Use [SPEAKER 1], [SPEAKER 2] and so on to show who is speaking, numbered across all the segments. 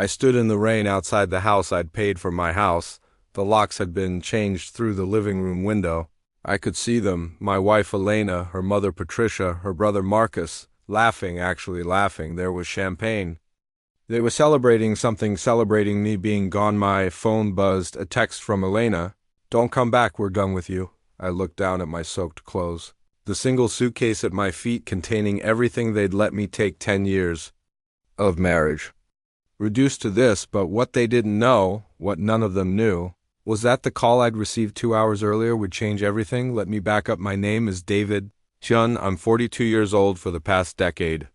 [SPEAKER 1] I stood in the rain outside the house I'd paid for my house. The locks had been changed through the living room window. I could see them, my wife Elena, her mother Patricia, her brother Marcus, actually laughing. There was champagne. They were celebrating something, celebrating me being gone. My phone buzzed, a text from Elena. "Don't come back, we're done with you." I looked down at my soaked clothes. The single suitcase at my feet containing everything they'd let me take 10 years of marriage. Reduced to this, but what they didn't know, what none of them knew, was that the call I'd received 2 hours earlier would change everything. Let me back up. My name is David Chun. I'm 42 years old. For the past decade,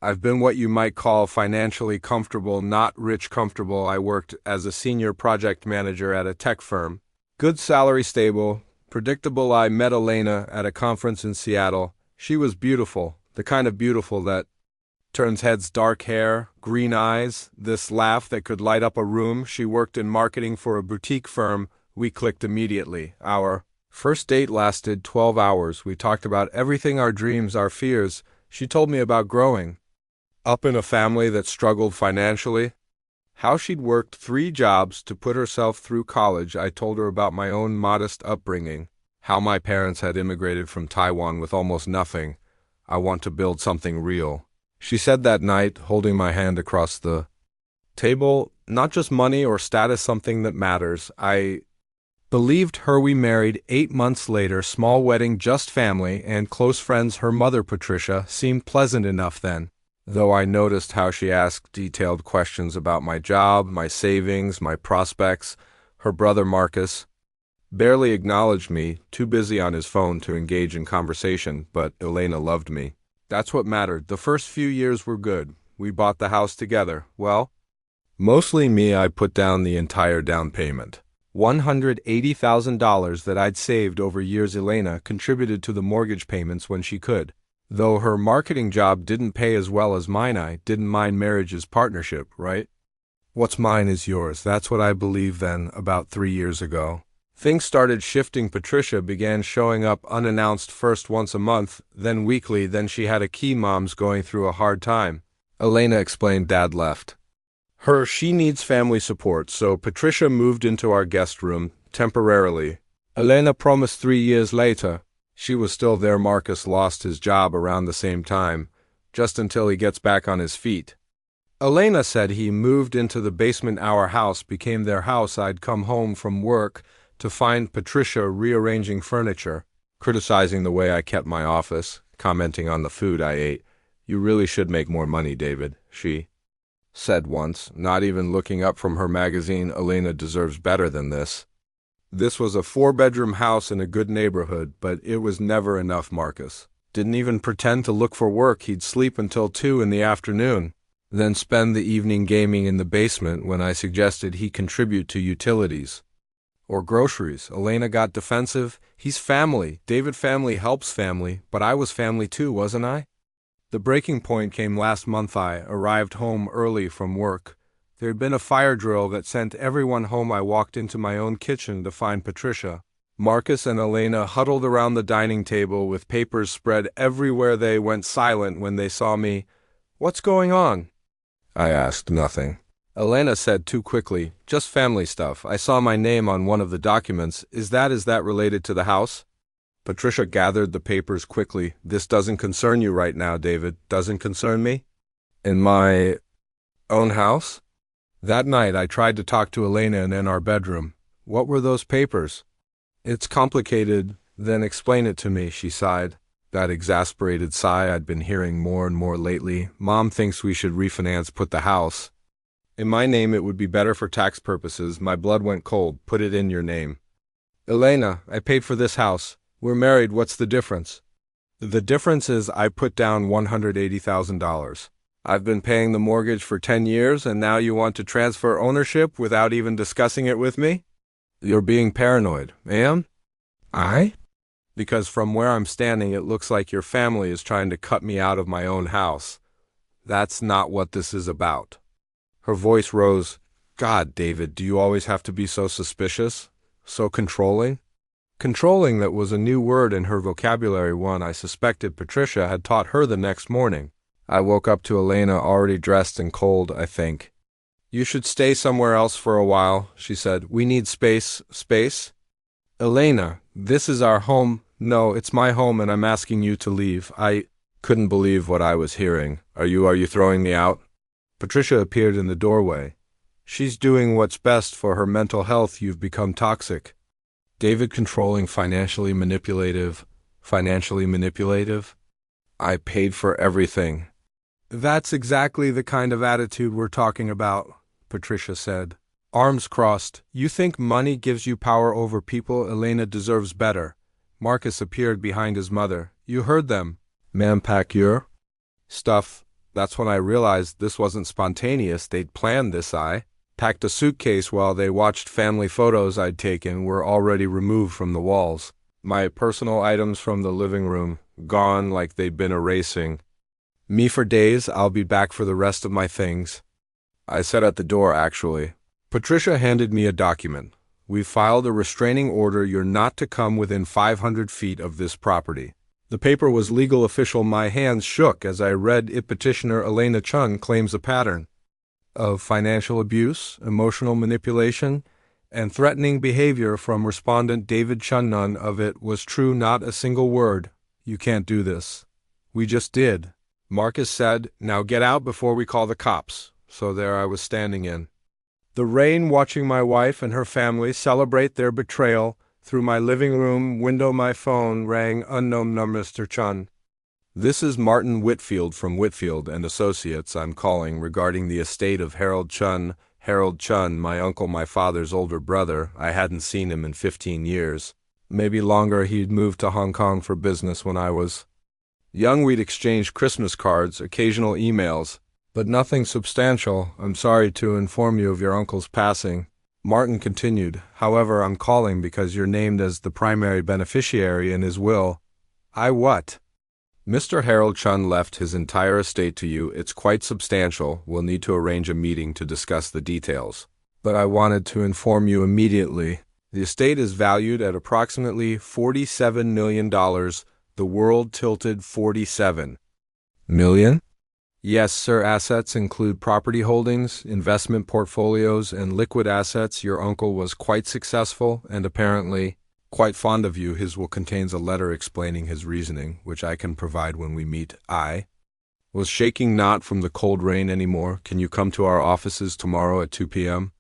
[SPEAKER 1] I've been what you might call financially comfortable, not rich comfortable. I worked as a senior project manager at a tech firm. Good salary, stable, predictable. I met Elena at a conference in Seattle. She was beautiful, the kind of beautiful that turns heads. Dark hair, green eyes, this laugh that could light up a room. She worked in marketing for a boutique firm. We clicked immediately. Our first date lasted 12 hours. We talked about everything, our dreams, our fears. She told me about growing up in a family that struggled financially, how she'd worked 3 jobs to put herself through college. I told her about my own modest upbringing, how my parents had immigrated from Taiwan with almost nothing. I want to build something real, she said that night, holding my hand across the table. Not just money or status, something that matters. I believed her. We married 8 months later, small wedding, just family and close friends. Her mother, Patricia, seemed pleasant enough then, though I noticed how she asked detailed questions about my job, my savings, my prospects. Her brother, Marcus, barely acknowledged me, too busy on his phone to engage in conversation, but Elena loved me. That's what mattered. The first few years were good. We bought the house together. Well, mostly me. I put down the entire down payment, $180,000 that I'd saved over years. Elena contributed to the mortgage payments when she could. Though her marketing job didn't pay as well as mine, I didn't mind. Marriage is partnership, right? What's mine is yours. That's what I believed then, about 3 years ago. Things started shifting. Patricia began showing up unannounced, first once a month, then weekly. Then she had a key. Mom's going through a hard time, Elena explained. Dad left her. She needs family support, so Patricia moved into our guest room temporarily. Elena promised 3 years later she was still there. Marcus lost his job around the same time, just until he gets back on his feet. Elena said he moved into the basement. Our house became their house. I'd come home from work to find Patricia rearranging furniture, criticizing the way I kept my office, commenting on the food I ate. "You really should make more money, David," she said once, not even looking up from her magazine. "Elena deserves better than this." This was a 4-bedroom house in a good neighborhood, but it was never enough. Marcus didn't even pretend to look for work. He'd sleep until 2 in the afternoon, then spend the evening gaming in the basement. When I suggested he contribute to utilities or groceries, Elena got defensive. "He's family. David, family helps family, but I was family too, wasn't I?" The breaking point came last month. I arrived home early from work. There had been a fire drill that sent everyone home. I walked into my own kitchen to find Patricia, Marcus, and Elena huddled around the dining table with papers spread everywhere. They went silent when they saw me. "What's going on?" I asked. "Nothing," Elena said too quickly. "Just family stuff. I saw my name on one of the documents. Is that related to the house?" Patricia gathered the papers quickly. "This doesn't concern you right now, David." "Doesn't concern me? In my own house?" That night I tried to talk to Elena in our bedroom. "What were those papers?" "It's complicated." "Then explain it to me," she sighed. That exasperated sigh I'd been hearing more and more lately. "Mom thinks we should refinance, put the house in my name. It would be better for tax purposes." My blood went cold. "Put it in your name." "Elena, I paid for this house. We're married. What's the difference?" "The difference is I put down $180,000. I've been paying the mortgage for 10 years, and now you want to transfer ownership without even discussing it with me?" "You're being paranoid." "Am I?" "Because from where I'm standing, it looks like your family is trying to cut me out of my own house. That's not what this is about." Her voice rose. "God, David, do you always have to be so suspicious? So controlling?" Controlling, that was a new word in her vocabulary, one I suspected Patricia had taught her the next morning. I woke up to Elena already dressed and cold, I think. You should stay somewhere else for a while, she said. We need space. Space? Elena, this is our home. No, it's my home and I'm asking you to leave. I couldn't believe what I was hearing. Are you throwing me out? Patricia appeared in the doorway. She's doing what's best for her mental health. You've become toxic. David controlling, financially manipulative. Financially manipulative? I paid for everything. That's exactly the kind of attitude we're talking about, Patricia said. Arms crossed. You think money gives you power over people? Elena deserves better. Marcus appeared behind his mother. You heard them. Ma'am, pack your stuff. That's when I realized this wasn't spontaneous. They'd planned this. I packed a suitcase while they watched family photos I'd taken were already removed from the walls. My personal items from the living room, gone like they'd been erasing. Me for days. I'll be back for the rest of my things. I said at the door, actually. Patricia handed me a document. We filed a restraining order. You're not to come within 500 feet of this property. The paper was legal official. My hands shook as I read it. Petitioner Elena Chun claims a pattern of financial abuse, emotional manipulation, and threatening behavior from respondent David Chun. None of it was true, not a single word. You can't do this. We just did. Marcus said, now get out before we call the cops. So there I was standing in the rain, watching my wife and her family celebrate their betrayal. Through my living room window, my phone rang. Unknown number. Mr. Chun. This is Martin Whitfield from Whitfield and Associates. I'm calling regarding the estate of Harold Chun. Harold Chun, my uncle, my father's older brother. I hadn't seen him in 15 years. Maybe longer. He'd moved to Hong Kong for business when I was young. We'd exchanged Christmas cards, occasional emails, but nothing substantial. I'm sorry to inform you of your uncle's passing. Martin continued. However, I'm calling because you're named as the primary beneficiary in his will. I what? Mr. Harold Chun left his entire estate to you. It's quite substantial. We'll need to arrange a meeting to discuss the details. But I wanted to inform you immediately. The estate is valued at approximately $47 million. The world tilted. 47 million? Yes, sir. Assets include property holdings, investment portfolios, and liquid assets. Your uncle was quite successful and apparently quite fond of you. His will contains a letter explaining his reasoning, which I can provide when we meet. I was shaking not from the cold rain anymore. Can you come to our offices tomorrow at 2 p.m.?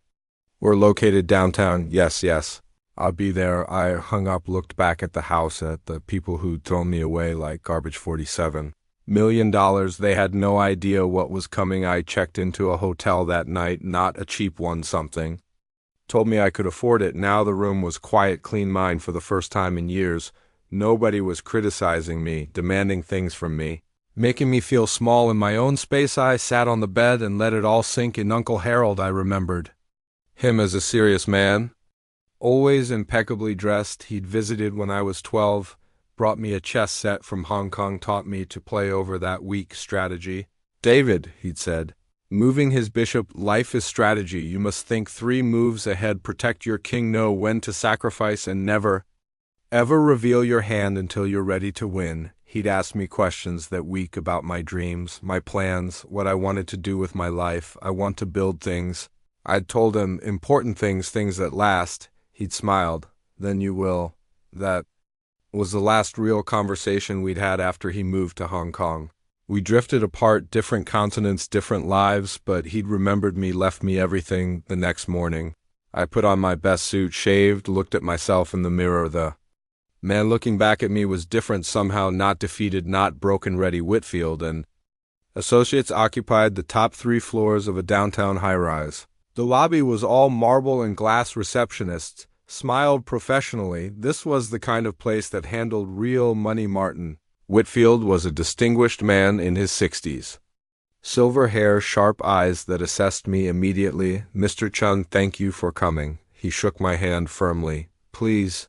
[SPEAKER 1] We're located downtown. Yes. I'll be there. I hung up, looked back at the house, at the people who'd thrown me away like garbage. $47 million. They had no idea what was coming. I checked into a hotel that night, not a cheap one, something. Told me I could afford it. Now the room was quiet, clean. Mine for the first time in years. Nobody was criticizing me, demanding things from me, making me feel small in my own space. I sat on the bed and let it all sink in. Uncle Harold, I remembered him as a serious man, always impeccably dressed. He'd visited when I was 12, brought me a chess set from Hong Kong, taught me to play over that weak strategy. David, he'd said, moving his bishop, life is strategy. You must think 3 moves ahead, protect your king, know when to sacrifice, and never, ever reveal your hand until you're ready to win. He'd ask me questions that week about my dreams, my plans, what I wanted to do with my life. I want to build things. I'd told him important things, things that last. He'd smiled. Then you will. That was the last real conversation we'd had after he moved to Hong Kong. We drifted apart, different continents, different lives, but he'd remembered me, left me everything. The next morning, I put on my best suit, shaved, looked at myself in the mirror. The man looking back at me was different somehow, not defeated, not broken. Ready. Whitfield and Associates occupied the top 3 floors of a downtown high-rise. The lobby was all marble and glass. Receptionists smiled professionally. This was the kind of place that handled real money. Martin Whitfield was a distinguished man in his 60s. Silver hair, sharp eyes that assessed me immediately. Mr. Chun, thank you for coming. He shook my hand firmly. Please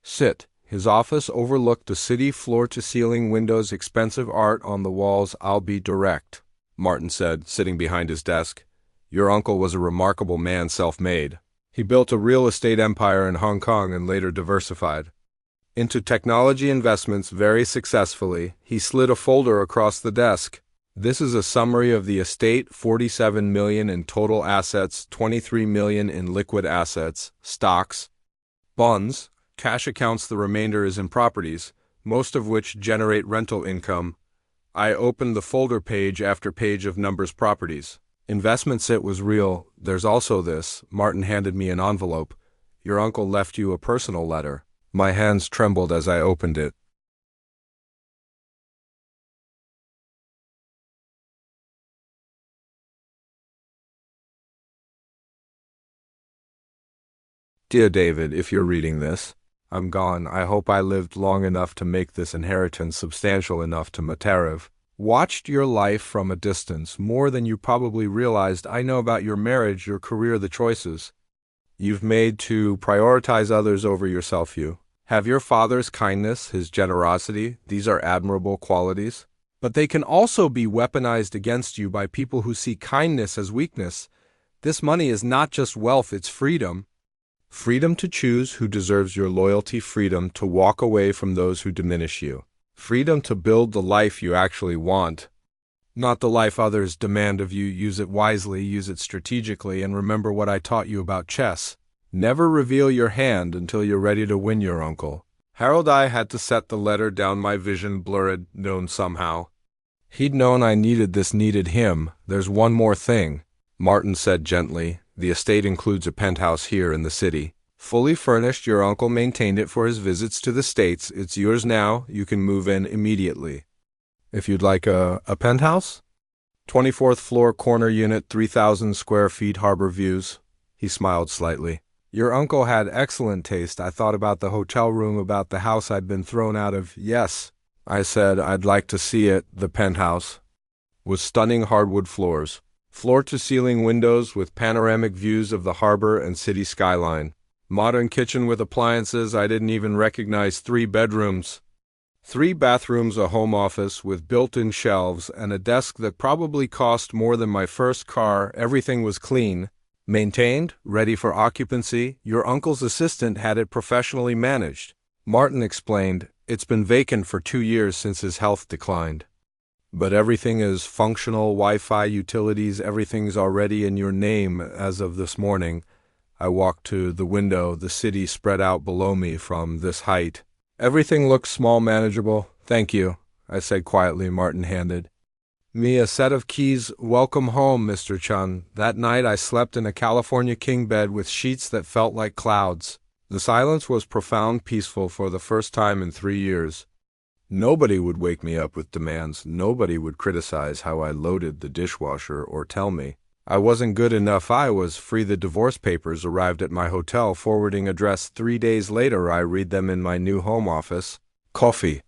[SPEAKER 1] sit. His office overlooked the city, floor-to-ceiling windows, expensive art on the walls. I'll be direct, Martin said, sitting behind his desk. Your uncle was a remarkable man, self-made. He built a real estate empire in Hong Kong and later diversified into technology investments very successfully. He slid a folder across the desk. This is a summary of the estate: 47 million in total assets, 23 million in liquid assets, stocks, bonds, cash accounts. The remainder is in properties, most of which generate rental income. I opened the folder page after page of numbers: properties. Investments. It was real. There's also this. Martin handed me an envelope. Your uncle left you a personal letter. My hands trembled as I opened it. Dear David, if you're reading this, I'm gone. I hope I lived long enough to make this inheritance substantial enough to Matariv. Watched your life from a distance, more than you probably realized. I know about your marriage, your career, the choices you've made to prioritize others over yourself. You have your father's kindness, his generosity. These are admirable qualities, but they can also be weaponized against you by people who see kindness as weakness. This money is not just wealth, it's freedom. Freedom to choose who deserves your loyalty, freedom to walk away from those who diminish you, freedom to build the life you actually want, not the life others demand of you. Use it wisely, use it strategically, and remember what I taught you about chess. Never reveal your hand until you're ready to win your uncle. Harold. I had to set the letter down, my vision blurred, known somehow. He'd known I needed this, needed him. There's one more thing, Martin said gently. The estate includes a penthouse here in the city. Fully furnished. Your uncle maintained it for his visits to the States. It's yours now. You can move in immediately. If you'd like a penthouse? 24th floor, corner unit, 3,000 square feet, harbor views. He smiled slightly. Your uncle had excellent taste. I thought about the hotel room, about the house I'd been thrown out of. Yes, I said, I'd like to see it. The penthouse was stunning. Hardwood floors, floor-to-ceiling windows with panoramic views of the harbor and city skyline. Modern kitchen with appliances I didn't even recognize. 3 bedrooms, 3 bathrooms, a home office with built-in shelves, and a desk that probably cost more than my first car. Everything was clean, maintained, ready for occupancy. Your uncle's assistant had it professionally managed. Martin explained, it's been vacant for 2 years since his health declined. But everything is functional, Wi-Fi, utilities, everything's already in your name as of this morning. I walked to the window, the city spread out below me from this height. Everything looks small, manageable. Thank you, I said quietly. Martin handed me a set of keys. Welcome home, Mr. Chun. That night I slept in a California king bed with sheets that felt like clouds. The silence was profound, peaceful for the first time in 3 years. Nobody would wake me up with demands. Nobody would criticize how I loaded the dishwasher or tell me I wasn't good enough. I was free. The divorce papers arrived at my hotel forwarding address 3 days later. I read them in my new home office, coffee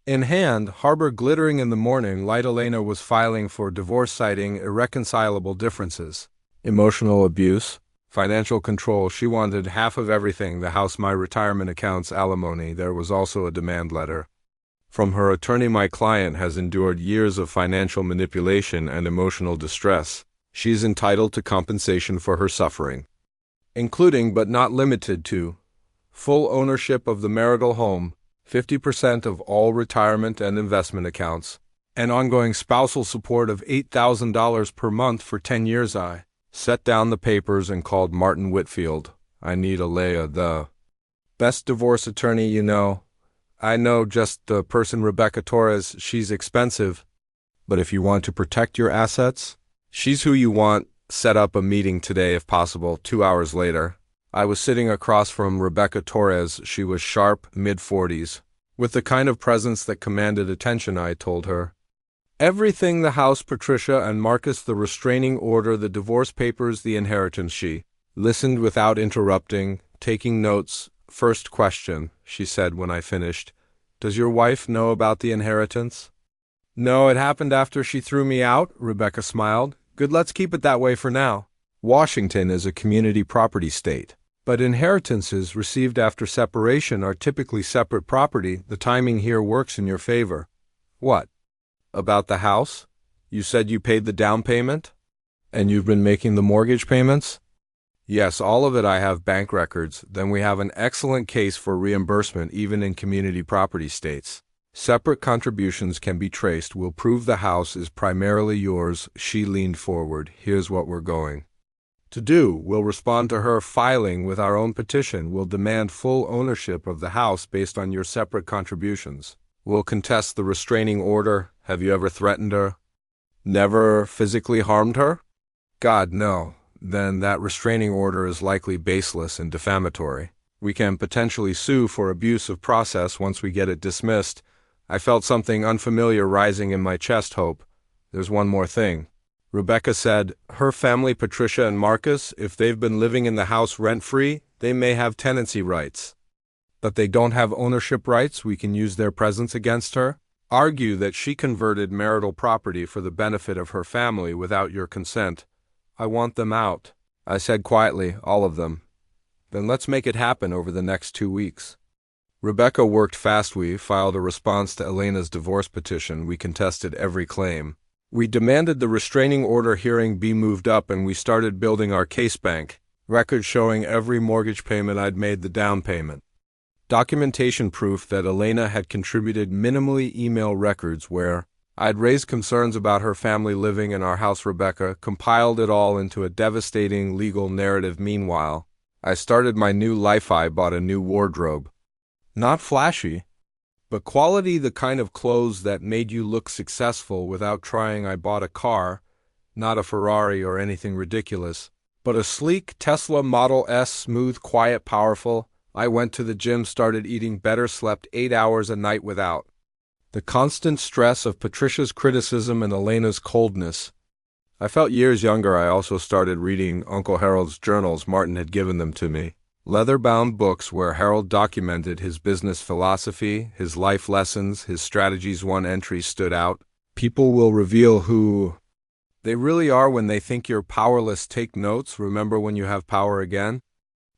[SPEAKER 1] in hand, harbor glittering in the morning light. Elena was filing for divorce, citing irreconcilable differences, emotional abuse, financial control. She wanted half of everything: the house, my retirement accounts, alimony. There was also a demand letter from her attorney. My client has endured years of financial manipulation and emotional distress. She's entitled to compensation for her suffering, including but not limited to full ownership of the marital home, 50% of all retirement and investment accounts, and ongoing spousal support of $8,000 per month for 10 years. I set down the papers and called Martin Whitfield. I need Alea, the best divorce attorney you know. I know just the person, Rebecca Torres. She's expensive, but if you want to protect your assets, she's who you want. Set up a meeting today if possible. 2 hours later, I was sitting across from Rebecca Torres. She was sharp, mid-40s, with the kind of presence that commanded attention. I told her everything: the house, Patricia and Marcus, the restraining order, the divorce papers, the inheritance. She listened without interrupting, taking notes. First question, she said when I finished. Does your wife know about the inheritance? No, it happened after she threw me out. Rebecca smiled. Good, let's keep it that way for now. Washington is a community property state, but inheritances received after separation are typically separate property. The timing here works in your favor. What? About the house? You said you paid the down payment? And you've been making the mortgage payments? Yes, all of it. I have bank records. Then we have an excellent case for reimbursement even in community property states. Separate contributions can be traced. We'll prove the house is primarily yours. She leaned forward. Here's what we're going to do. We'll respond to her filing with our own petition. We'll demand full ownership of the house based on your separate contributions. We'll contest the restraining order. Have you ever threatened her? Never physically harmed her? God, no. Then that restraining order is likely baseless and defamatory. We can potentially sue for abuse of process once we get it dismissed. I felt something unfamiliar rising in my chest. Hope. There's one more thing. Rebecca said, her family, Patricia and Marcus, if they've been living in the house rent-free, they may have tenancy rights. But they don't have ownership rights. We can use their presence against her. Argue that she converted marital property for the benefit of her family without your consent. I want them out. I said quietly, all of them. Then let's make it happen over the next 2 weeks. Rebecca worked fast. We filed a response to Elena's divorce petition. We contested every claim. We demanded the restraining order hearing be moved up, and we started building our case bank, records showing every mortgage payment I'd made, the down payment. Documentation proof that Elena had contributed minimally email records where I'd raised concerns about her family living in our house. Rebecca compiled it all into a devastating legal narrative. Meanwhile, I started my new life. I bought a new wardrobe. Not flashy, but quality, the kind of clothes that made you look successful without trying. I bought a car, not a Ferrari or anything ridiculous, but a sleek Tesla Model S, smooth, quiet, powerful. I went to the gym, started eating better, slept 8 hours a night without the constant stress of Patricia's criticism and Elena's coldness. I felt years younger. I also started reading Uncle Harold's journals. Martin had given them to me. Leather-bound books where Harold documented his business philosophy, his life lessons, his strategies. One entry stood out. People will reveal who they really are when they think you're powerless. Take notes. Remember when you have power again?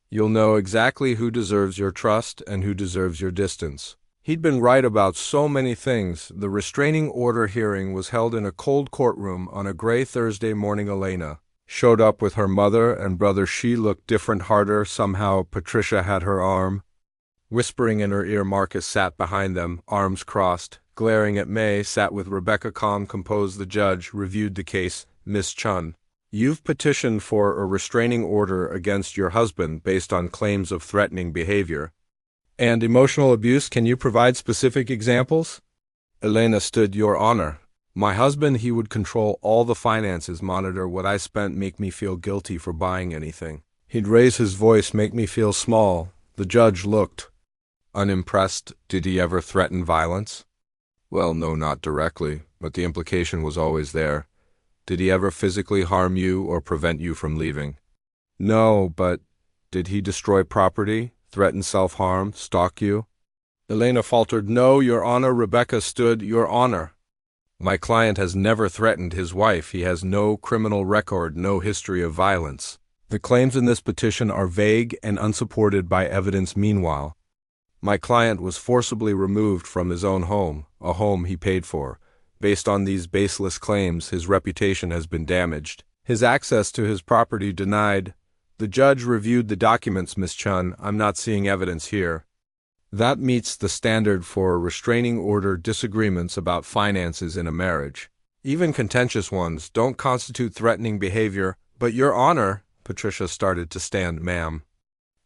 [SPEAKER 1] You'll know exactly who deserves your trust and who deserves your distance. He'd been right about so many things. The restraining order hearing was held in a cold courtroom on a gray Thursday morning. Elena showed up with her mother and brother. She looked different, harder. Somehow Patricia had her arm. Whispering in her ear, Marcus sat behind them, arms crossed, glaring at May, sat with Rebecca, calm, composed. The judge reviewed the case. Miss Chun, you've petitioned for a restraining order against your husband based on claims of threatening behavior and emotional abuse. Can you provide specific examples? Elena stood. Your Honor, my husband, he would control all the finances, monitor what I spent, make me feel guilty for buying anything. He'd raise his voice, make me feel small. The judge looked unimpressed. Did he ever threaten violence? Well, no, not directly, but the implication was always there. Did he ever physically harm you or prevent you from leaving? No, but did he destroy property, threaten self-harm, stalk you? Elena faltered. No, Your Honor. Rebecca stood. Your Honor, my client has never threatened his wife. He has no criminal record, no history of violence. The claims in this petition are vague and unsupported by evidence. Meanwhile, my client was forcibly removed from his own home, a home he paid for. Based on these baseless claims, his reputation has been damaged, his access to his property denied. The judge reviewed the documents. Miss Chun, I'm not seeing evidence here that meets the standard for restraining order. Disagreements about finances in a marriage, even contentious ones, don't constitute threatening behavior. But Your Honor, Patricia started to stand. Ma'am,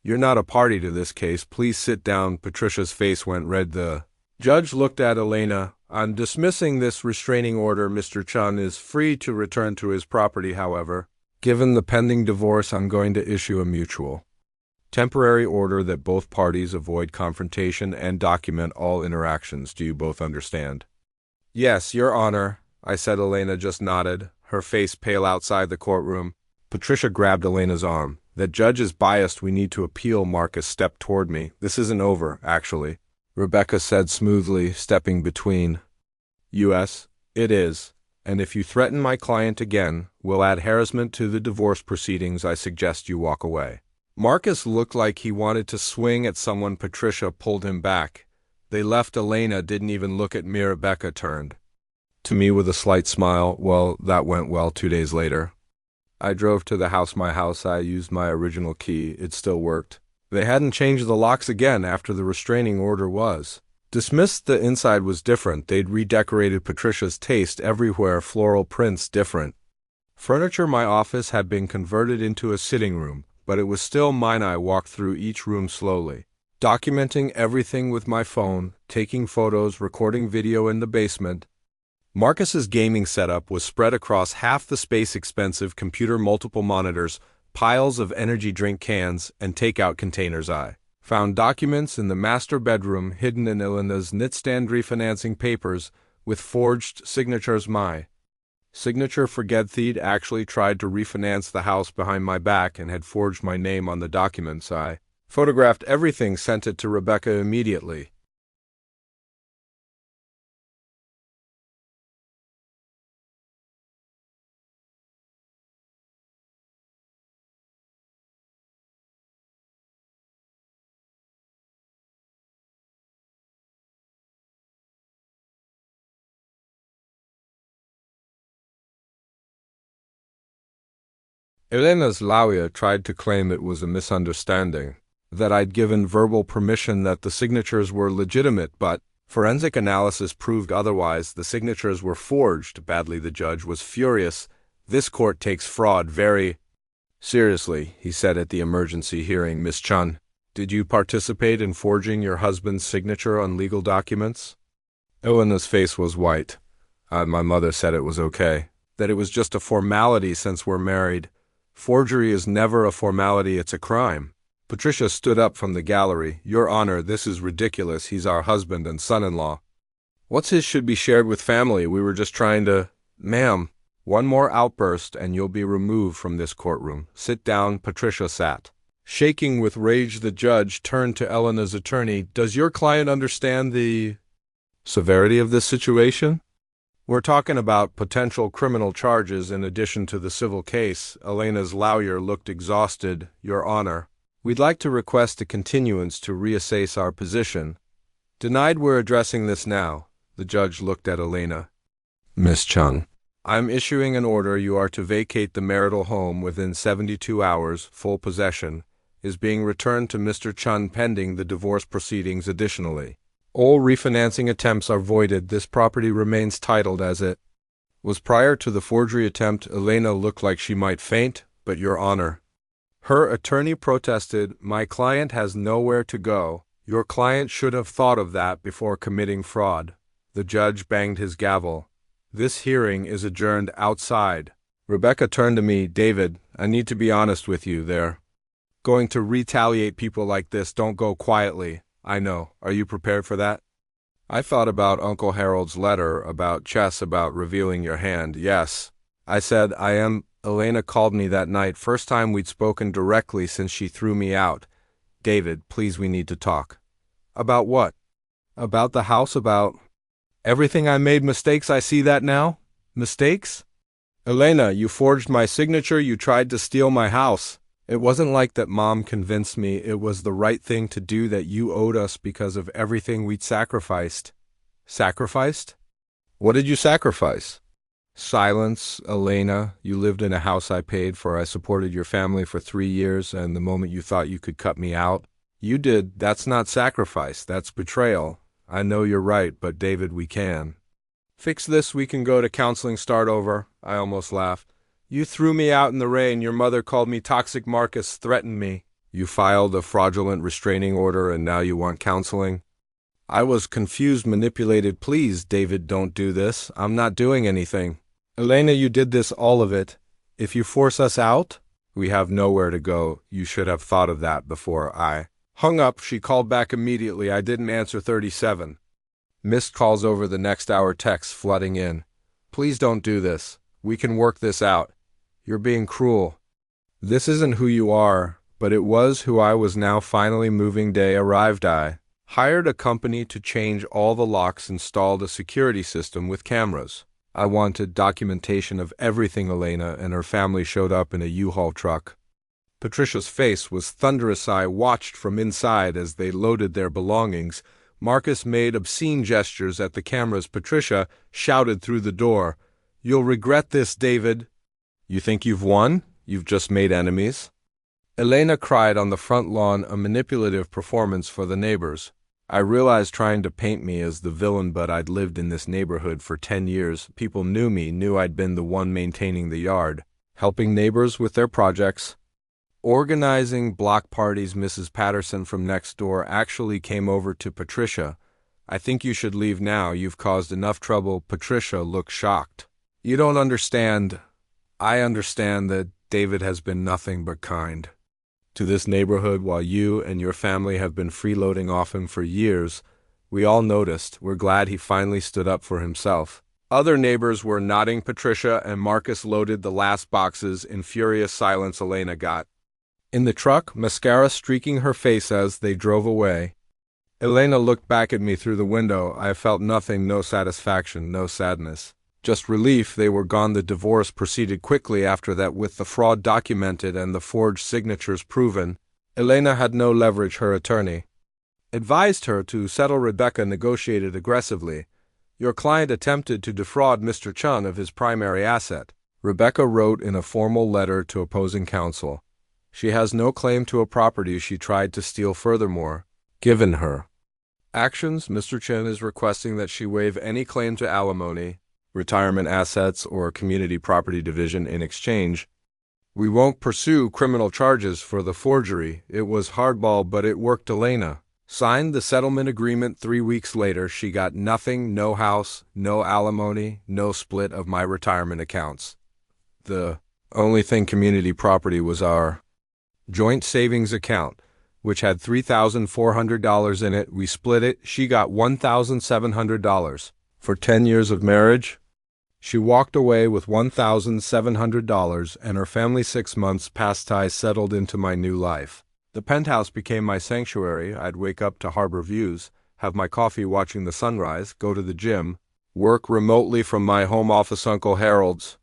[SPEAKER 1] you're not a party to this case. Please sit down. Patricia's face went red. The judge looked at Elena. I'm dismissing this restraining order. Mr. Chun is free to return to his property. However, given the pending divorce, I'm going to issue a mutual temporary order that both parties avoid confrontation and document all interactions. Do you both understand? Yes, Your Honor, I said. Elena just nodded, her face pale. Outside the courtroom, Patricia grabbed Elena's arm. That judge is biased. We need to appeal. Marcus stepped toward me. This isn't over, actually, Rebecca said smoothly, stepping between. U.S., it is. And if you threaten my client again, we'll add harassment to the divorce proceedings. I suggest you walk away. Marcus looked like he wanted to swing at someone. Patricia pulled him back. They left. Elena didn't even look at me. Rebecca turned to me with a slight smile. Well, that went well. 2 days later, I drove to the house. My house. I used my original key. It still worked. They hadn't changed the locks again after the restraining order was Dismissed the inside was different. They'd redecorated Patricia's taste everywhere, floral prints different. Furniture my office had been converted into a sitting room, but it was still mine. I walked through each room slowly, documenting everything with my phone, taking photos, recording video in the basement. Marcus's gaming setup was spread across half the space, expensive computer, multiple monitors, piles of energy drink cans, and takeout containers. I found documents in the master bedroom hidden in Elena's nightstand, refinancing papers with forged signatures. My signature for Gedthede actually tried to refinance the house behind my back and had forged my name on the documents. I photographed everything, sent it to Rebecca immediately. Elena's lawyer tried to claim it was a misunderstanding, that I'd given verbal permission, that the signatures were legitimate, but forensic analysis proved otherwise. The signatures were forged badly. The judge was furious. This court takes fraud very seriously, he said at the emergency hearing. Miss Chun, did you participate in forging your husband's signature on legal documents? Elena's face was white. My mother said it was okay, that it was just a formality since we're married. Forgery is never a formality, it's a crime. Patricia stood up from the gallery. Your Honor, this is ridiculous. He's our husband and son-in-law. What's his should be shared with family. We were just trying to— Ma'am, one more outburst and you'll be removed from this courtroom. Sit down. Patricia sat, shaking with rage. The judge turned to Elena's attorney. Does your client understand the severity of this situation? We're talking about potential criminal charges in addition to the civil case. Elena's lawyer looked exhausted. Your Honor, we'd like to request a continuance to reassess our position. Denied. We're addressing this now. The judge looked at Elena. Miss Chung, I'm issuing an order. You are to vacate the marital home within 72 hours. Full possession is being returned to Mr. Chun pending the divorce proceedings. Additionally, all refinancing attempts are voided. This property remains titled as it was prior to the forgery attempt. Elena looked like she might faint, but Your Honor. Her attorney protested. My client has nowhere to go. Your client should have thought of that before committing fraud. The judge banged his gavel. This hearing is adjourned outside. Rebecca turned to me. David, I need to be honest with you. They're going to retaliate. People like this don't go quietly. I know. Are you prepared for that? I thought about Uncle Harold's letter, about chess, about revealing your hand. Yes, I said, I am. Elena called me that night, first time we'd spoken directly since she threw me out. David, please, we need to talk. About what? About the house, about everything. I made mistakes. I see that now. Mistakes? Elena, you forged my signature. You tried to steal my house. It wasn't like that. Mom convinced me it was the right thing to do, that you owed us because of everything we'd sacrificed. Sacrificed? What did you sacrifice? Silence. Elena, you lived in a house I paid for. I supported your family for 3 years, and the moment you thought you could cut me out, you did. That's not sacrifice. That's betrayal. I know you're right, but David, we can fix this. We can go to counseling, start over. I almost laughed. You threw me out in the rain. Your mother called me toxic. Marcus threatened me. You filed a fraudulent restraining order and now you want counseling? I was confused, manipulated. Please, David, don't do this. I'm not doing anything. Elena, you did this, all of it. If you force us out, we have nowhere to go. You should have thought of that before I hung up. She called back immediately. I didn't answer. 37 missed calls over the next hour, texts flooding in. Please don't do this. We can work this out. You're being cruel. This isn't who you are, but it was who I was. Now finally moving day arrived. I hired a company to change all the locks, installed a security system with cameras. I wanted documentation of everything. Elena and her family showed up in a U-Haul truck. Patricia's face was thunderous. I watched from inside as they loaded their belongings. Marcus made obscene gestures at the cameras. Patricia shouted through the door, "You'll regret this, David." You think you've won? You've just made enemies. Elena cried on the front lawn, a manipulative performance for the neighbors. I realized trying to paint me as the villain, but I'd lived in this neighborhood for 10 years. People knew me, knew I'd been the one maintaining the yard, helping neighbors with their projects, organizing block parties. Mrs. Patterson from next door actually came over to Patricia. "I think you should leave now. You've caused enough trouble." Patricia looked shocked. "You don't understand." "I understand that David has been nothing but kind to this neighborhood while you and your family have been freeloading off him for years. We all noticed. We're glad he finally stood up for himself." Other neighbors were nodding. Patricia and Marcus loaded the last boxes. In furious silence, Elena got in the truck, mascara streaking her face as they drove away. Elena looked back at me through the window. I felt nothing, no satisfaction, no sadness. Just relief. They were gone. The divorce proceeded quickly after that, with the fraud documented and the forged signatures proven. Elena had no leverage. Her attorney advised her to settle. Rebecca negotiated aggressively. "Your client attempted to defraud Mr. Chun of his primary asset," Rebecca wrote in a formal letter to opposing counsel. "She has no claim to a property she tried to steal. Furthermore, given her actions, Mr. Chun is requesting that she waive any claim to alimony, retirement assets, or community property division. In exchange, we won't pursue criminal charges for the forgery." It was hardball, but it worked. Elena signed the settlement agreement. 3 weeks later, she got nothing: no house, no alimony, no split of my retirement accounts. The only thing community property was our joint savings account, which had $3,400 in it. We split it. She got $1,700. For 10 years of marriage, she walked away with $1,700, and her family 6 months past I settled into my new life. The penthouse became my sanctuary. I'd wake up to harbor views, have my coffee watching the sunrise, go to the gym, work remotely from my home office. Uncle Harold's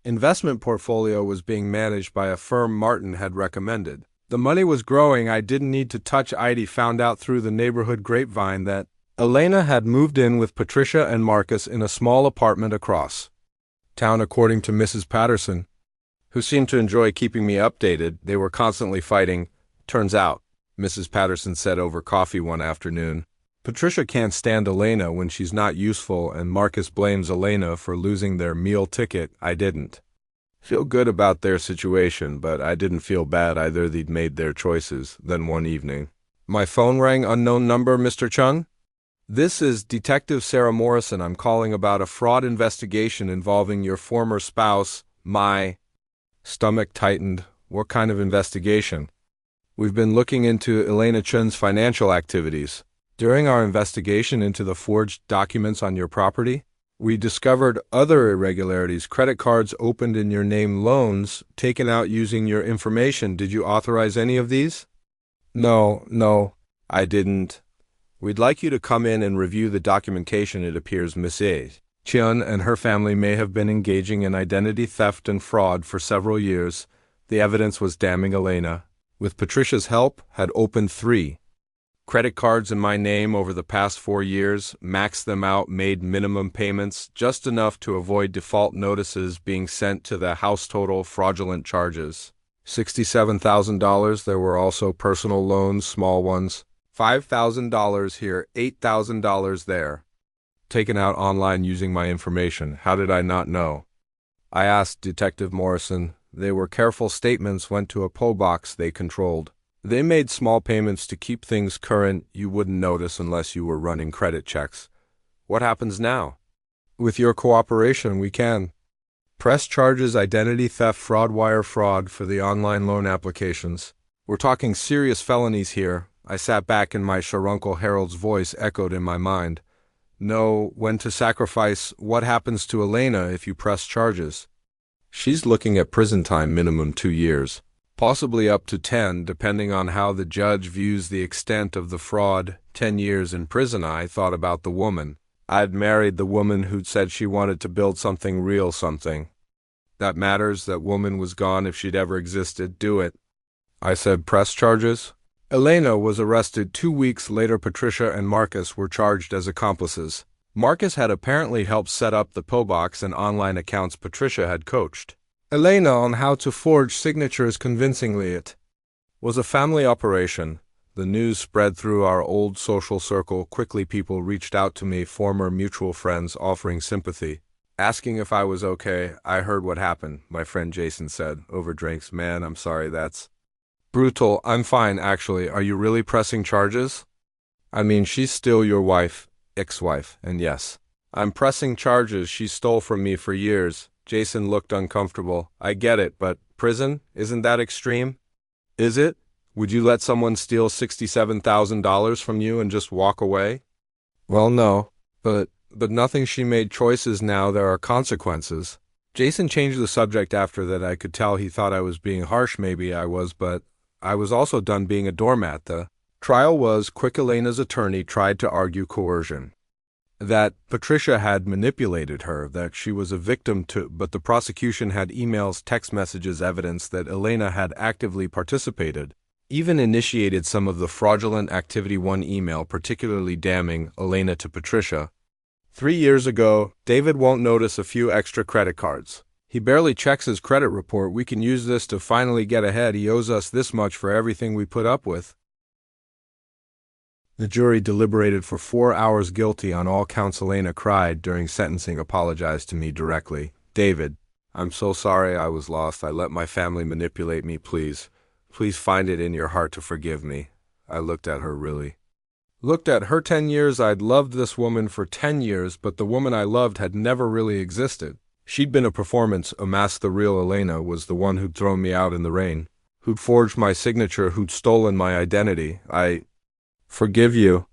[SPEAKER 1] investment portfolio was being managed by a firm Martin had recommended. The money was growing. I didn't need to touch ID. Found out through the neighborhood grapevine that Elena had moved in with Patricia and Marcus in a small apartment across town. According to Mrs. Patterson, who seemed to enjoy keeping me updated, they were constantly fighting. "Turns out," Mrs. Patterson said over coffee one afternoon, "Patricia can't stand Elena when she's not useful, and Marcus blames Elena for losing their meal ticket. I didn't feel good about their situation, but I didn't feel bad either. They'd made their choices." Then one evening, my phone rang. "Unknown number, Mr. Chung? This is Detective Sarah Morrison. I'm calling about a fraud investigation involving your former spouse." My stomach tightened. "What kind of investigation?" "We've been looking into Elena Chun's financial activities. During our investigation into the forged documents on your property, we discovered other irregularities: credit cards opened in your name, loans taken out using your information. Did you authorize any of these?" No, I didn't." "We'd like you to come in and review the documentation. It appears Mrs. Chun and her family may have been engaging in identity theft and fraud for several years." The evidence was damning. Elena, with Patricia's help, had opened 3 credit cards in my name over the past 4 years, maxed them out, made minimum payments, just enough to avoid default notices being sent to the house. Total fraudulent charges: $67,000. There were also personal loans, small ones, $5,000 here, $8,000 there, taken out online using my information. How did I not know? I asked Detective Morrison. They were careful statements, went to a PO box they controlled. They made small payments to keep things current. You wouldn't notice unless you were running credit checks. What happens now? With your cooperation, we can press charges: identity theft, fraud, wire fraud for the online loan applications. We're talking serious felonies here. I sat back and my Uncle Harold's voice echoed in my mind. "Know when to sacrifice. What happens to Elena if you press charges?" "She's looking at prison time, minimum 2 years. Possibly up to 10, depending on how the judge views the extent of the fraud. 10 years in prison." I thought about the woman. I'd married the woman who'd said she wanted to build something real, something that matters. That woman was gone if she'd ever existed. Do it. I said, "Press charges." Elena was arrested 2 weeks later. Patricia and Marcus were charged as accomplices. Marcus had apparently helped set up the PO box and online accounts. Patricia had coached Elena on how to forge signatures convincingly. It was a family operation. The news spread through our old social circle. Quickly, people reached out to me, former mutual friends, offering sympathy, asking if I was okay. I heard what happened, my friend Jason said, over drinks. Man, I'm sorry, that's brutal. I'm fine, actually. Are you really pressing charges? I mean, she's still your wife, ex-wife, and yes, I'm pressing charges. She stole from me for years. Jason looked uncomfortable. I get it, but prison? Isn't that extreme? Is it? Would you let someone steal $67,000 from you and just walk away? Well, no, but nothing. She made choices. Now there are consequences. Jason changed the subject after that. I could tell he thought I was being harsh. Maybe I was, but I was also done being a doormat. The trial was quick. Elena's attorney tried to argue coercion, that Patricia had manipulated her, that she was a victim to, but the prosecution had emails, text messages, evidence that Elena had actively participated, even initiated some of the fraudulent activity. One email particularly damning Elena to Patricia. 3 years ago, David won't notice a few extra credit cards. He barely checks his credit report. We can use this to finally get ahead. He owes us this much for everything we put up with. The jury deliberated for 4 hours. Guilty on all counts. Elena cried during sentencing, apologized to me directly. David, I'm so sorry. I was lost. I let my family manipulate me. Please find it in your heart to forgive me. I looked at her. 10 years. I'd loved this woman for 10 years, but the woman I loved had never really existed. She'd been a performance, a mask. The real Elena was the one who'd thrown me out in the rain, who'd forged my signature, who'd stolen my identity. I forgive you,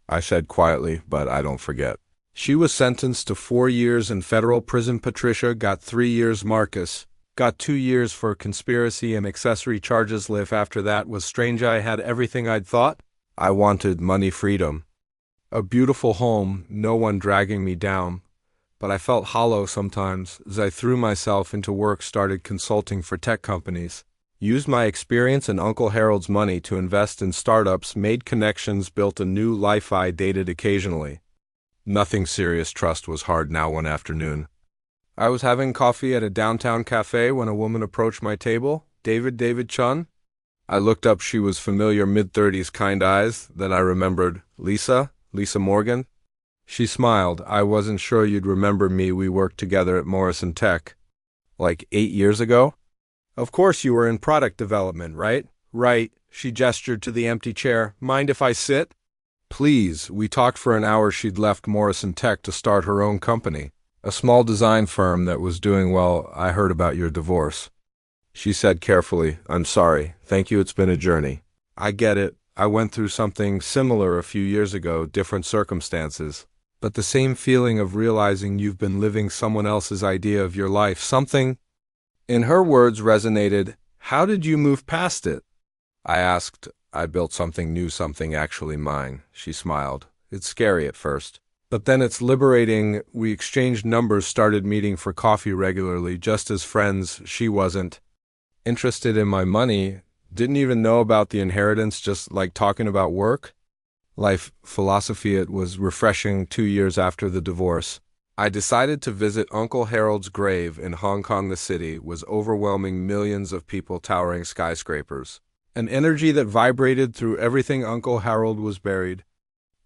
[SPEAKER 1] I said quietly, but I don't forget. She was sentenced to 4 years in federal prison. Patricia got 3 years. Marcus got 2 years for conspiracy and accessory charges. Live after that was strange. I had everything I'd thought I wanted: money, freedom, a beautiful home, no one dragging me down. But I felt hollow sometimes as I threw myself into work, started consulting for tech companies, used my experience and Uncle Harold's money to invest in startups, made connections, built a new life. I dated occasionally. Nothing serious. Trust was hard. Now one afternoon, I was having coffee at a downtown cafe when a woman approached my table. David Chun. I looked up. She was familiar, mid-30s, kind eyes. Then I remembered. Lisa Morgan. She smiled. I wasn't sure you'd remember me. We worked together at Morrison Tech. Like 8 years ago? Of course, you were in product development, right? Right. She gestured to the empty chair. Mind if I sit? Please. We talked for an hour. She'd left Morrison Tech to start her own company, a small design firm that was doing well. I heard about your divorce. She said carefully, I'm sorry. Thank you. It's been a journey. I get it. I went through something similar a few years ago, different circumstances, but the same feeling of realizing you've been living someone else's idea of your life. Something, in her words, resonated. How did you move past it? I asked. I built something new, something actually mine. She smiled. It's scary at first, but then it's liberating. We exchanged numbers, started meeting for coffee regularly, just as friends. She wasn't interested in my money, didn't even know about the inheritance, just like talking about work, life, philosophy. It was refreshing. 2 years after the divorce, I decided to visit Uncle Harold's grave in Hong Kong. The city was overwhelming, millions of people, towering skyscrapers, an energy that vibrated through everything. Uncle Harold was buried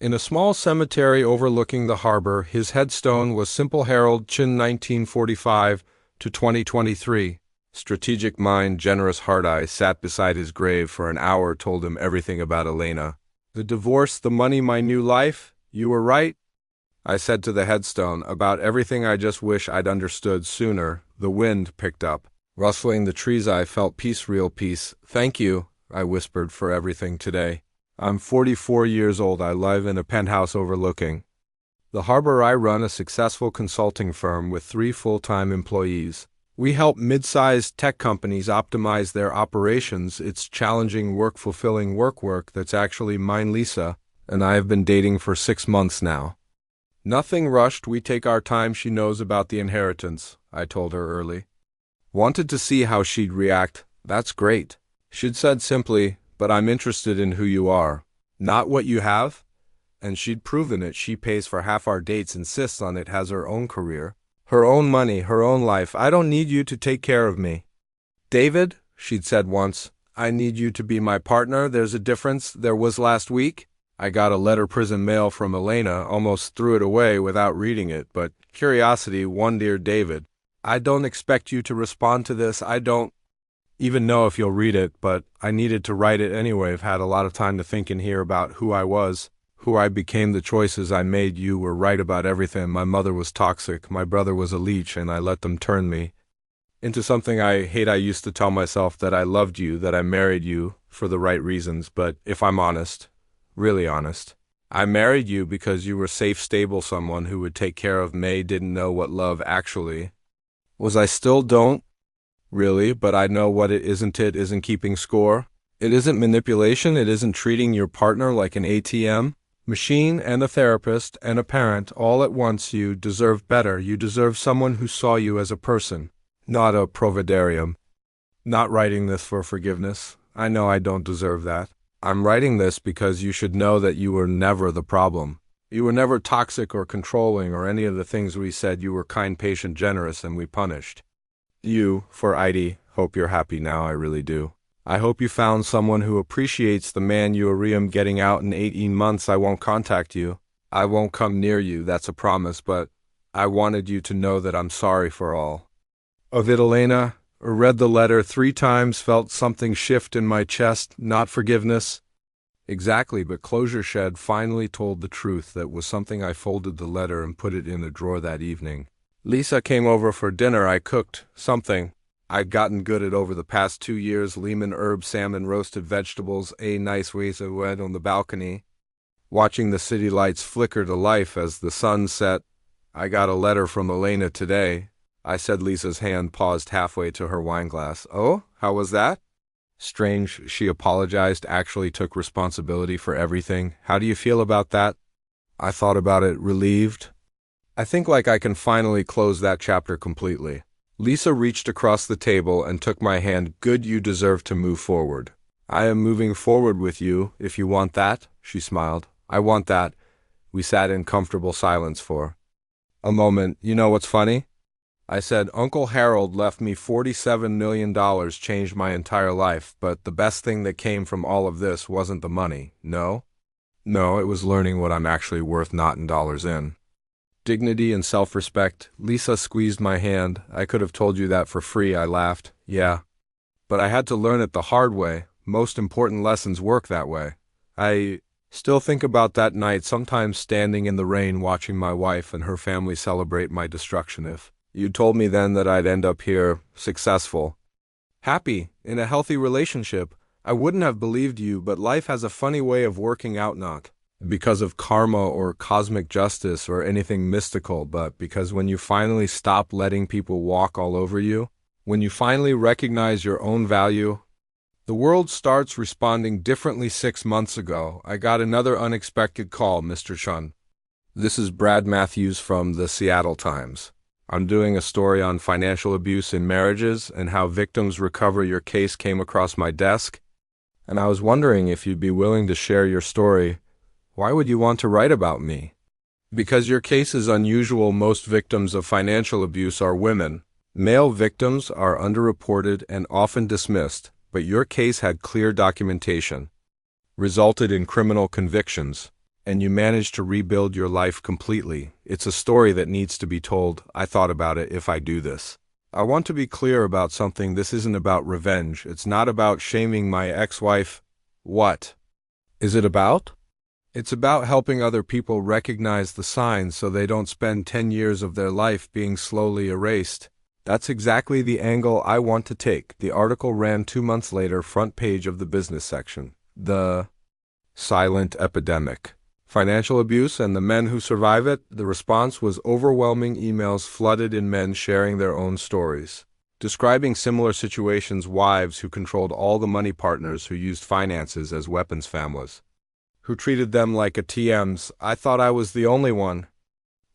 [SPEAKER 1] in a small cemetery overlooking the harbor. His headstone was simple: Harold Chin, 1945 to 2023. Strategic mind, generous heart. I sat beside his grave for an hour, told him everything about Elena, the divorce, the money, my new life. You were right, I said to the headstone, about everything. I just wish I'd understood sooner. The wind picked up, rustling the trees. I felt peace, real peace. Thank you, I whispered, for everything today. I'm 44 years old. I live in a penthouse overlooking the harbor. I run a successful consulting firm with 3 full-time employees. We help mid-sized tech companies optimize their operations. It's challenging work, fulfilling work that's actually mine. Lisa and I have been dating for 6 months now. Nothing rushed. We take our time. She knows about the inheritance, I told her early. Wanted to see how she'd react. That's great. She'd said simply, but I'm interested in who you are, not what you have. And she'd proven it. She pays for half our dates, insists on it, has her own career, her own money, her own life. I don't need you to take care of me. David, she'd said once, I need you to be my partner. There's a difference. There was last week. I got a letter prison mail from Elena, almost threw it away without reading it, but curiosity won. Dear David, I don't expect you to respond to this. I don't even know if you'll read it, but I needed to write it anyway. I've had a lot of time to think in here about who I was, who I became, the choices I made. You were right about everything. My mother was toxic, my brother was a leech, and I let them turn me into something I hate. I used to tell myself that I loved you, that I married you for the right reasons, but if I'm honest, really honest, I married you because you were safe, stable, someone who would take care of me. Didn't know what love actually was. I still don't, really, but I know what it isn't. It isn't keeping score. It isn't manipulation. It isn't treating your partner like an ATM machine and a therapist and a parent all at once. You deserve better. You deserve someone who saw you as a person, not a providarium. Not writing this for forgiveness. I know I don't deserve that. I'm writing this because you should know that you were never the problem. You were never toxic or controlling or any of the things we said. You were kind, patient, generous, and we punished you for ID. Hope you're happy now. I really do. I hope you found someone who appreciates the man you are. Getting out in 18 months. I won't contact you. I won't come near you. That's a promise, but I wanted you to know that I'm sorry for all of it. Elena, read the letter 3 times, felt something shift in my chest. Not forgiveness exactly, but closure. Shed finally told the truth. That was something. I folded the letter and put it in a drawer that evening. Lisa came over for dinner. I cooked something I'd gotten good at over the past 2 years. Lemon herb salmon, roasted vegetables, a nice waiter wet on the balcony, watching the city lights flicker to life as the sun set. I got a letter from Elena today, I said. Lisa's hand paused halfway to her wineglass. Oh, how was that? Strange, she apologized, actually took responsibility for everything. How do you feel about that? I thought about it. Relieved. I think like I can finally close that chapter completely. Lisa reached across the table and took my hand. Good, you deserve to move forward. I am moving forward with you, if you want that, she smiled. I want that. We sat in comfortable silence for a moment. You know what's funny? I said, Uncle Harold left me $47 million, changed my entire life, but the best thing that came from all of this wasn't the money. No, it was learning what I'm actually worth, not in dollars. In dignity and self-respect. Lisa squeezed my hand. I could have told you that for free. I laughed. Yeah, but I had to learn it the hard way. Most important lessons work that way. I still think about that night, sometimes standing in the rain watching my wife and her family celebrate my destruction. If you told me then that I'd end up here, successful, happy, in a healthy relationship, I wouldn't have believed you. But life has a funny way of working out, not because of karma or cosmic justice or anything mystical, but because when you finally stop letting people walk all over you, when you finally recognize your own value, the world starts responding differently. 6 months ago, I got another unexpected call. Mr. Chun, this is Brad Matthews from the Seattle Times. I'm doing a story on financial abuse in marriages and how victims recover. Your case came across my desk, and I was wondering if you'd be willing to share your story. Why would you want to write about me? Because your case is unusual. Most victims of financial abuse are women. Male victims are underreported and often dismissed, but your case had clear documentation, resulted in criminal convictions, and you managed to rebuild your life completely. It's a story that needs to be told. I thought about it. If I do this, I want to be clear about something. This isn't about revenge. It's not about shaming my ex-wife. What is it about? It's about helping other people recognize the signs so they don't spend 10 years of their life being slowly erased. That's exactly the angle I want to take. The article ran 2 months later, front page of the business section. The silent epidemic. Financial abuse and the men who survive it. The response was overwhelming. Emails flooded in, men sharing their own stories, describing similar situations. Wives who controlled all the money, partners who used finances as weapons, families who treated them like ATMs. I thought I was the only one.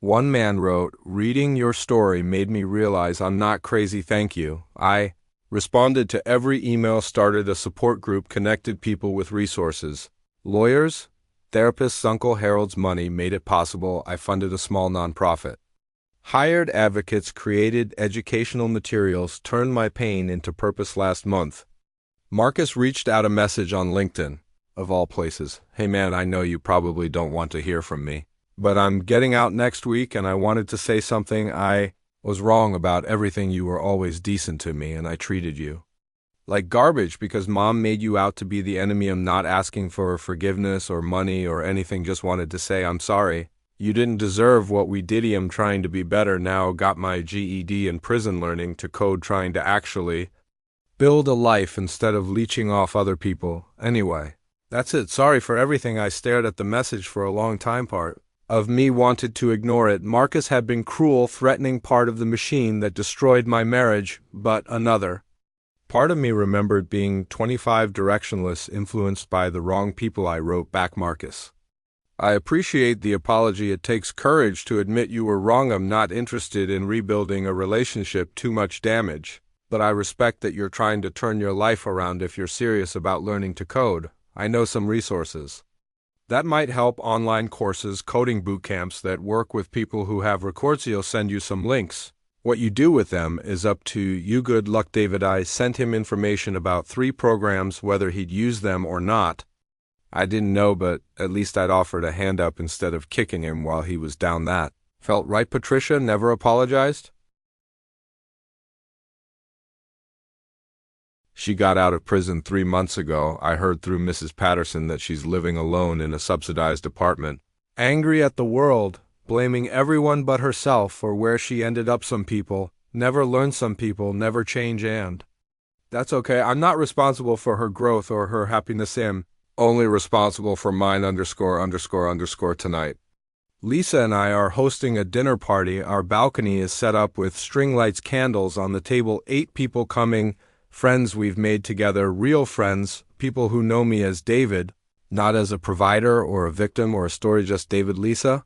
[SPEAKER 1] One man wrote, reading your story made me realize I'm not crazy. Thank you. I responded to every email, started a support group, connected people with resources. Lawyers, therapists. Uncle Harold's money made it possible. I funded a small nonprofit, hired advocates, created educational materials, turned my pain into purpose. Last month, Marcus reached out a message on LinkedIn, of all places. Hey man, I know you probably don't want to hear from me, but I'm getting out next week and I wanted to say something. I was wrong about everything. You were always decent to me and I treated you like garbage because mom made you out to be the enemy. I'm not asking for forgiveness or money or anything, just wanted to say I'm sorry. You didn't deserve what we did. I'm trying to be better now, got my GED in prison learning to code, trying to actually build a life instead of leeching off other people. Anyway, that's it. Sorry for everything. I stared at the message for a long time. Part of me wanted to ignore it. Marcus had been cruel, threatening, part of the machine that destroyed my marriage, but another part of me remembered being 25, directionless, influenced by the wrong people. I wrote back, Marcus, I appreciate the apology. It takes courage to admit you were wrong. I'm not interested in rebuilding a relationship, too much damage. But I respect that you're trying to turn your life around. If you're serious about learning to code, I know some resources that might help. Online courses, coding boot camps that work with people who have records. He'll send you some links. What you do with them is up to you. Good luck, David. I sent him information about 3 programs, whether he'd use them or not. I didn't know, but at least I'd offered a hand up instead of kicking him while he was down. That felt right. Patricia never apologized. She got out of prison 3 months ago. I heard through Mrs. Patterson that she's living alone in a subsidized apartment. Angry at the world, blaming everyone but herself for where she ended up. Some people never learn, some people never change, and that's okay. I'm not responsible for her growth or her happiness. I'm only responsible for mine. ____ tonight. Lisa and I are hosting a dinner party. Our balcony is set up with string lights, candles on the table. 8 people coming. Friends we've made together, real friends, people who know me as David, not as a provider or a victim or a story, just David. Lisa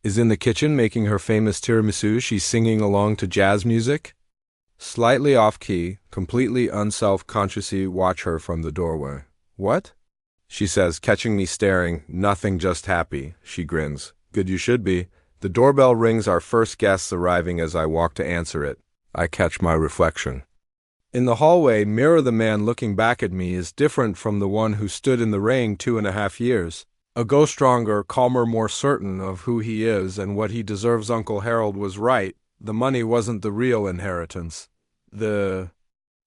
[SPEAKER 1] is in the kitchen making her famous tiramisu. She's singing along to jazz music, slightly off key, completely unself-consciously. Watch her from the doorway. What? She says, catching me staring. Nothing, just happy. She grins. Good, you should be. The doorbell rings. Our first guests arriving. As I walk to answer it, I catch my reflection in the hallway mirror. The man looking back at me is different from the one who stood in the rain 2.5 years ago. Stronger, calmer, more certain of who he is and what he deserves. Uncle Harold was right. The money wasn't the real inheritance. The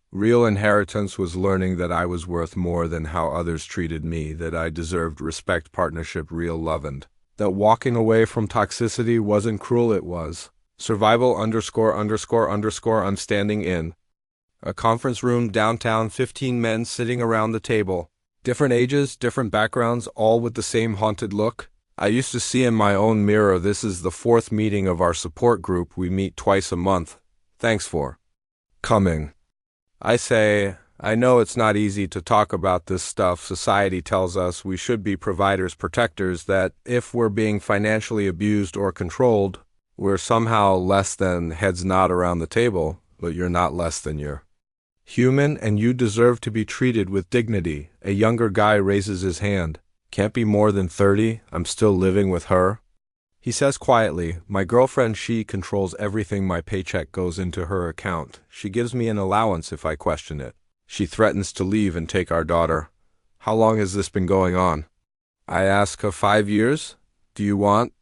[SPEAKER 1] real inheritance was learning that I was worth more than how others treated me, that I deserved respect, partnership, real love, and that walking away from toxicity wasn't cruel. It was survival. ____. I'm standing in a conference room downtown, 15 men sitting around the table. Different ages, different backgrounds, all with the same haunted look I used to see in my own mirror. This is the 4th meeting of our support group. We meet twice a month. Thanks for coming. I say, I know it's not easy to talk about this stuff. Society tells us we should be providers, protectors, that if we're being financially abused or controlled, we're somehow less than. Heads nod around the table, but you're not less than. You're human, and you deserve to be treated with dignity. A younger guy raises his hand. Can't be more than 30. I'm still living with her. He says quietly, my girlfriend, she controls everything. My paycheck goes into her account. She gives me an allowance if I question it. She threatens to leave and take our daughter. How long has this been going on? I ask her. 5 years. Do you want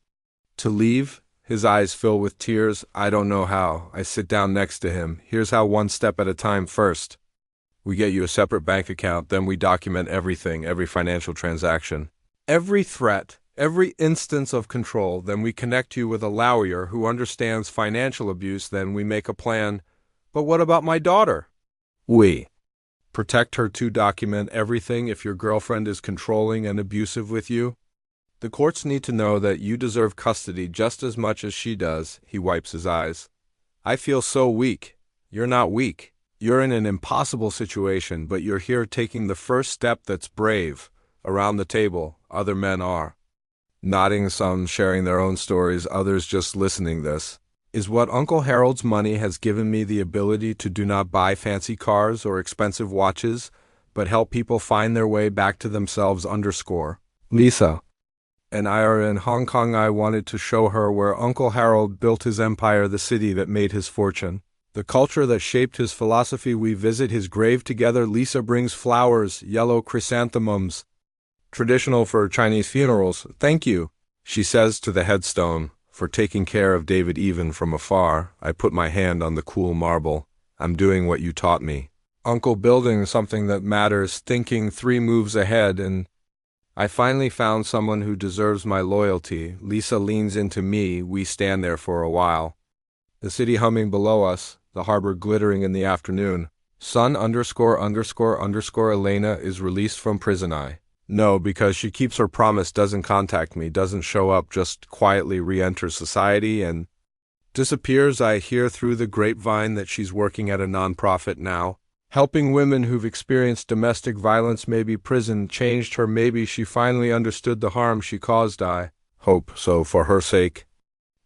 [SPEAKER 1] to leave? His eyes fill with tears. I don't know how. I sit down next to him. Here's how, one step at a time. First, we get you a separate bank account. Then we document everything, every financial transaction, every threat, every instance of control. Then we connect you with a lawyer who understands financial abuse. Then we make a plan. But what about my daughter? We protect her to document everything. If your girlfriend is controlling and abusive with you, the courts need to know that you deserve custody just as much as she does. He wipes his eyes. I feel so weak. You're not weak. You're in an impossible situation, but you're here taking the first step that's brave. Around the table, other men are nodding, some sharing their own stories, others just listening. This is what Uncle Harold's money has given me, the ability to do not buy fancy cars or expensive watches, but help people find their way back to themselves. Lisa and I are in Hong Kong. I wanted to show her where Uncle Harold built his empire, the city that made his fortune. The culture that shaped his philosophy. We visit his grave together. Lisa brings flowers, yellow chrysanthemums, traditional for Chinese funerals. Thank you, she says to the headstone, for taking care of David even from afar. I put my hand on the cool marble. I'm doing what you taught me. Uncle, building something that matters, thinking 3 moves ahead, and I finally found someone who deserves my loyalty. Lisa leans into me. We stand there for a while. The city humming below us, the harbor glittering in the afternoon. Son _____ Elena is released from prison. No, because she keeps her promise, doesn't contact me, doesn't show up, just quietly re-enters society and disappears. I hear through the grapevine that she's working at a nonprofit now, helping women who've experienced domestic violence. Maybe prison changed her, maybe she finally understood the harm she caused. I hope so, for her sake.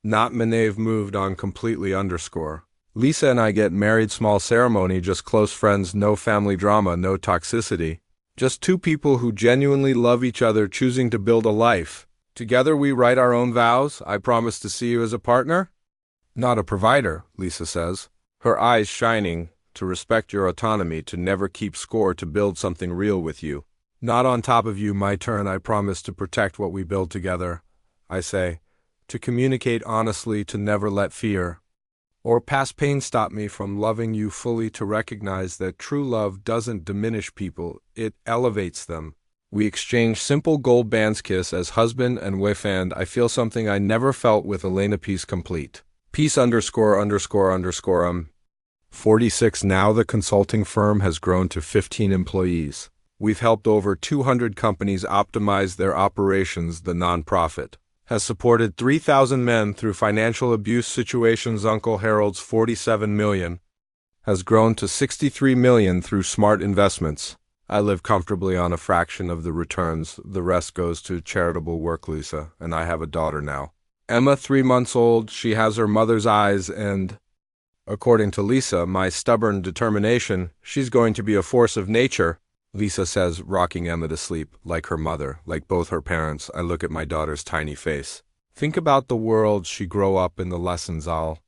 [SPEAKER 1] Not Manev moved on completely _ Lisa and I get married, small ceremony, just close friends, no family drama, no toxicity. Just 2 people who genuinely love each other, choosing to build a life. Together we write our own vows. I promise to see you as a partner, not a provider, Lisa says, her eyes shining, to respect your autonomy, to never keep score, to build something real with you. Not on top of you. My turn. I promise to protect what we build together. I say, to communicate honestly, to never let fear or past pain stop me from loving you fully, to recognize that true love doesn't diminish people, it elevates them. We exchange simple gold bands, kiss as husband and wife, and I feel something I never felt with Elena. Peace complete. Peace ____. 46 now. The consulting firm has grown to 15 employees. We've helped over 200 companies optimize their operations. The nonprofit has supported 3,000 men through financial abuse situations. Uncle Harold's 47 million has grown to 63 million through smart investments. I live comfortably on a fraction of the returns. The rest goes to charitable work. Lisa and I have a daughter now, Emma, 3 months old. She has her mother's eyes, and according to Lisa, my stubborn determination, she's going to be a force of nature. Lisa says, rocking Emma to sleep, like her mother, like both her parents. I look at my daughter's tiny face. Think about the world she grow up in, the lessons I'll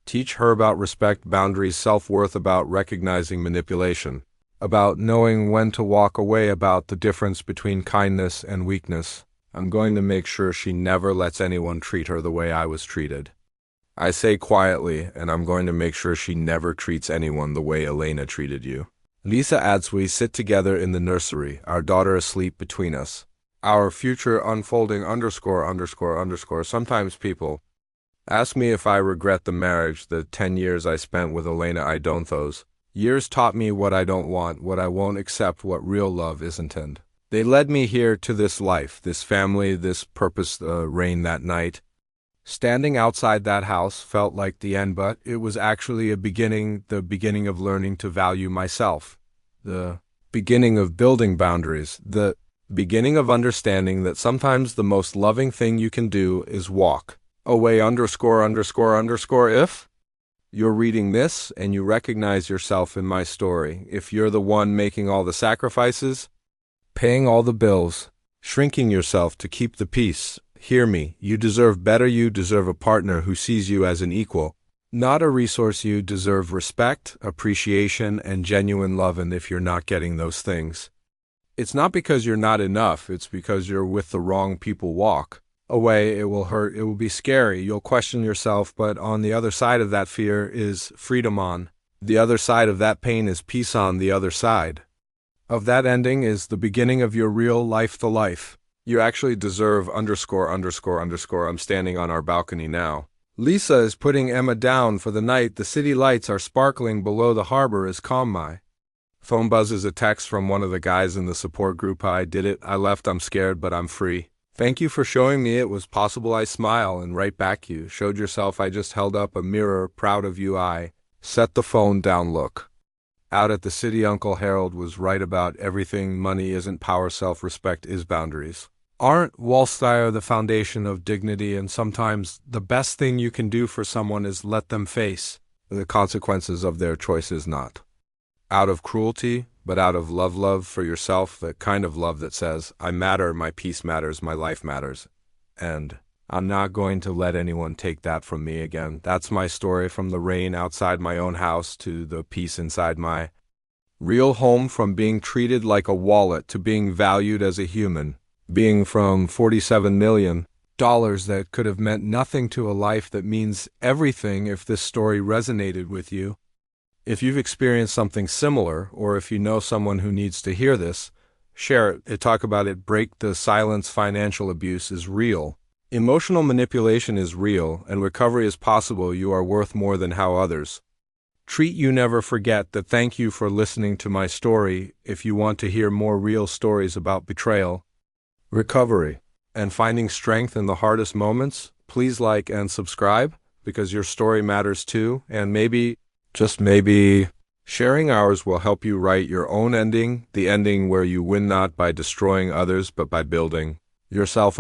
[SPEAKER 1] teach her about respect, boundaries, self-worth, about recognizing manipulation, about knowing when to walk away, about the difference between kindness and weakness. I'm going to make sure she never lets anyone treat her the way I was treated. I say quietly, and I'm going to make sure she never treats anyone the way Elena treated you. Lisa adds. We sit together in the nursery, our daughter asleep between us. Our future unfolding ____. Sometimes people ask me if I regret the marriage, the 10 years I spent with Elena. I don't. Those years taught me what I don't want, what I won't accept, what real love isn't, and they led me here to this life, this family, this purpose. Rain that night, standing outside that house, felt like the end, but it was actually a beginning, the beginning of learning to value myself, the beginning of building boundaries, the beginning of understanding that sometimes the most loving thing you can do is walk away ____. If you're reading this and you recognize yourself in my story, if you're the one making all the sacrifices, paying all the bills, shrinking yourself to keep the peace, hear me. You deserve better. You deserve a partner who sees you as an equal, not a resource. You deserve respect, appreciation, and genuine love. And if you're not getting those things, it's not because you're not enough. It's because you're with the wrong people. Walk away. It will hurt. It will be scary. You'll question yourself. But on the other side of that fear is freedom. On the other side of that pain is peace. On the other side of that ending is the beginning of your real life, the life you actually deserve ____. I'm standing on our balcony now. Lisa is putting Emma down for the night. The city lights are sparkling below. The harbor is calm. My phone buzzes. A text from one of the guys in the support group. I did it. I left. I'm scared, but I'm free. Thank you for showing me it was possible. I smile and write back. You showed yourself. I just held up a mirror, proud of you. I set the phone down. Look out at the city. Uncle Harold was right about everything. Money isn't power. Self-respect is boundaries. Aren't Wallstyle the foundation of dignity? And sometimes the best thing you can do for someone is let them face the consequences of their choices, not out of cruelty, but out of love for yourself, the kind of love that says, I matter, my peace matters, my life matters, and I'm not going to let anyone take that from me again. That's my story, from the rain outside my own house to the peace inside my real home, from being treated like a wallet to being valued as a human, being from $47 million that could have meant nothing to a life that means everything. If this story resonated with you, if you've experienced something similar, or if you know someone who needs to hear this, share it. Talk about it. Break the silence. Financial abuse is real. Emotional manipulation is real, and recovery is possible. You are worth more than how others treat you. Never forget that. Thank you for listening to my story. If you want to hear more real stories about betrayal, recovery, and finding strength in the hardest moments, please like and subscribe, because your story matters too. And maybe, just maybe, sharing ours will help you write your own ending, the ending where you win not by destroying others but by building yourself.